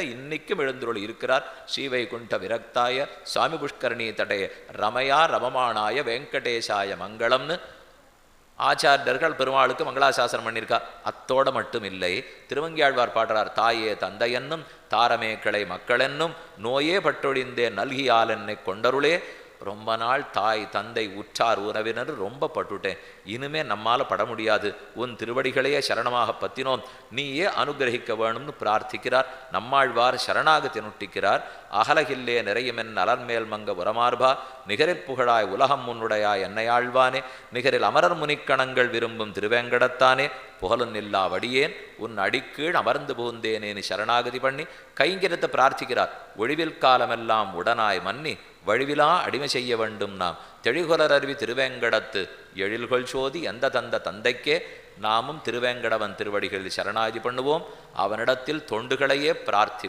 இன்னைக்கும் எழுந்துருள் இருக்கிறார். ஸ்ரீவைகுண்ட விரக்தாய சுவாமி புஷ்கரணி தடைய ரமயா ரமமானாய வெங்கடேசாய மங்களம்னு ஆச்சாரியர்கள் பெருமாளுக்கு மங்களாசாசனம் பண்ணியிருக்கா. அத்தோட மட்டும் இல்லை, திருவங்கியாழ்வார் பாடுறார், தாயே தந்தையென்னும் தாரமே கிளை மக்களென்னும் நோயே பட்டொழிந்தே நல்கியால் என்னை கொண்டருளே. ரொம்ப நாள் தாய் தந்தை உற்றார் உறவினர் ரொம்ப பட்டுட்டேன், இனிமே நம்மால் பட முடியாது, உன் திருவடிகளையே சரணமாக பத்தினோம், நீயே அனுகிரகிக்க வேணும்னு பிரார்த்திக்கிறார். நம்மாழ்வார் சரணாகதி நுட்டிக்கிறார். அகலகில்லே நிறையுமென் அலர்மேல் மங்க உரமார்பா நிகரிற் புகழாய் உலகம் முன்னுடையாய் என்னையாழ்வானே நிகரில் அமரர் முனிக்கணங்கள் விரும்பும் திருவேங்கடத்தானே புகழும் இல்லா வடியேன் உன் அடிக்கீழ் அமர்ந்து புகுந்தேனேன்னு சரணாகதி பண்ணி கைங்கரத்தை பிரார்த்திக்கிறார். ஒழிவில் காலமெல்லாம் உடனாய் மன்னி வழிவிலா அடிமை செய்ய வேண்டும் நாம் தெளிகுலர் அருவி திருவேங்கடத்து எழில்கொள் சோதி எந்த தந்த தந்தைக்கே. நாமும் திருவேங்கடவன் திருவடிகளில் சரணாகதி பண்ணுவோம், அவனிடத்தில் தொண்டுகளையே பிரார்த்தி